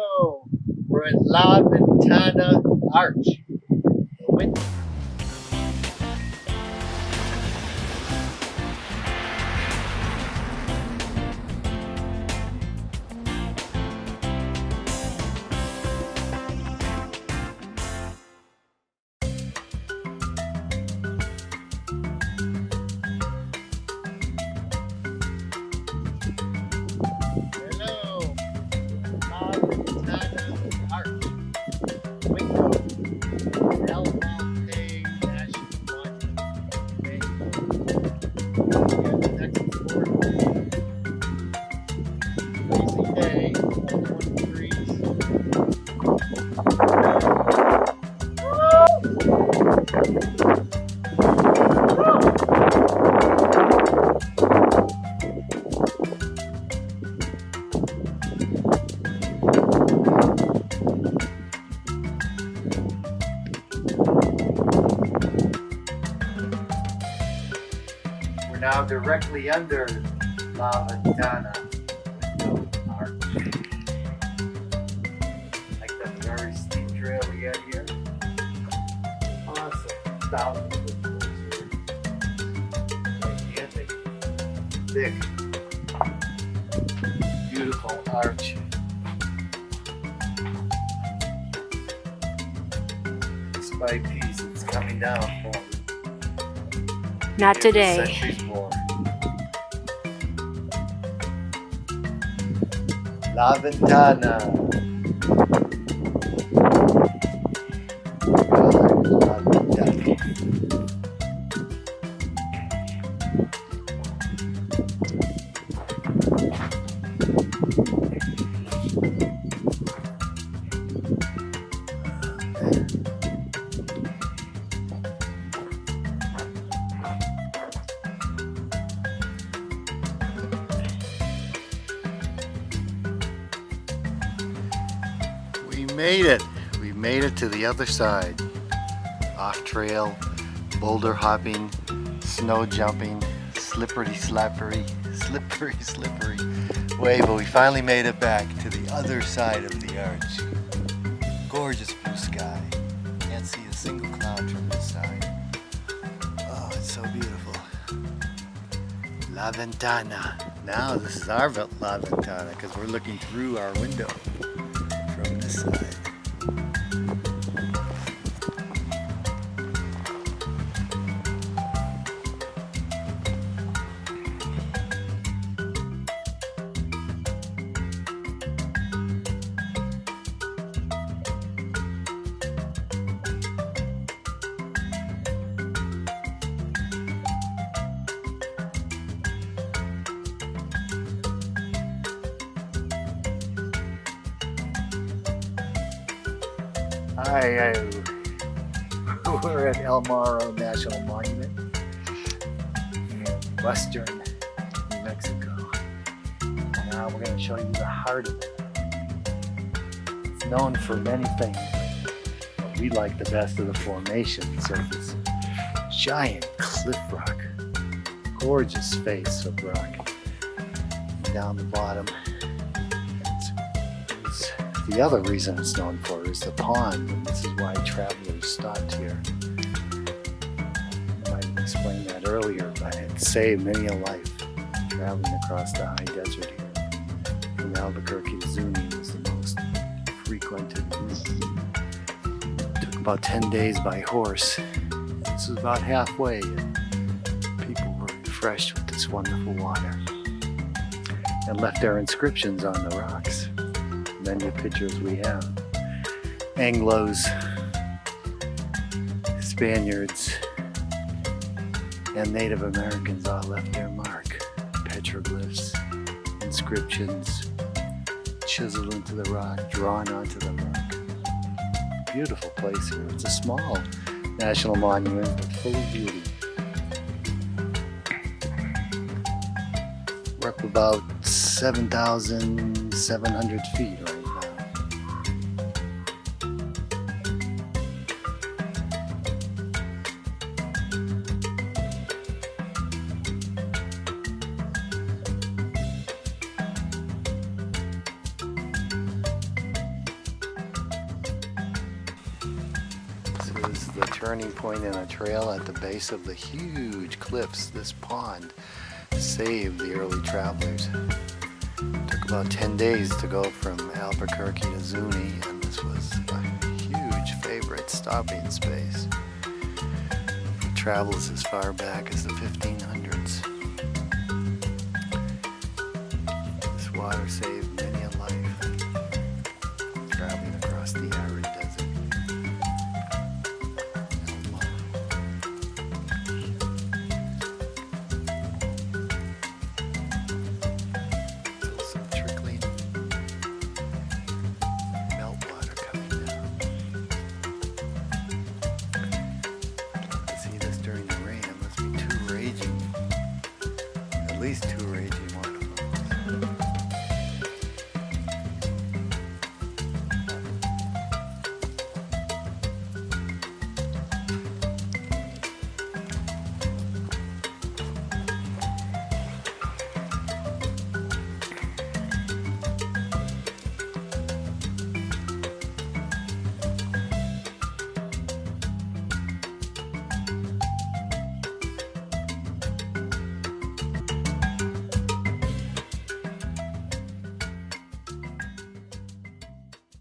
Hello! We're at La Ventana Arch. The window. Hello! La Ventana Arch. Window. Malpais National Monument. Texas border. Crazy day. 21 degrees. We're now directly under La Ventana Window Arch. Like that very steep trail we got here. Awesome. Thousands of doors here. Gigantic, thick, beautiful arch. Piece by piece, it's coming down forward. Not today. Centuries more. La Ventana. La Ventana. We made it. We made it to the other side. Off trail, boulder hopping, snow jumping, slippery way, but we finally made it back to the other side of the arch. Gorgeous blue sky. Can't see a single cloud from this side. Oh, it's so beautiful. La Ventana. Now this is our La Ventana because we're looking through our window from this side. Hi, we're at MORO National Monument in western New Mexico. Now we're going to show you the heart of it. It's known for many things, but we like the best of the formations of this giant cliff rock. Gorgeous face of rock. Down the bottom. The other reason it's known for is the pond, and this is why travelers stopped here. I might have explained that earlier, but it saved many a life traveling across the high desert here. From Albuquerque to Zuni was the most frequented route. It took about 10 days by horse. This was about halfway, and people were refreshed with this wonderful water and left their inscriptions on the rocks. Many pictures we have. Anglos, Spaniards, and Native Americans all left their mark. Petroglyphs, inscriptions, chiseled into the rock, drawn onto the rock. Beautiful place here. It's a small national monument, but full of beauty. We're up about 7,700 feet right now. is the turning point in a trail at the base of the huge cliffs. This pond saved the early travelers. It took about 10 days to go from Albuquerque to Zuni, and this was a huge favorite stopping space for travels as far back as the 1500s. This water saved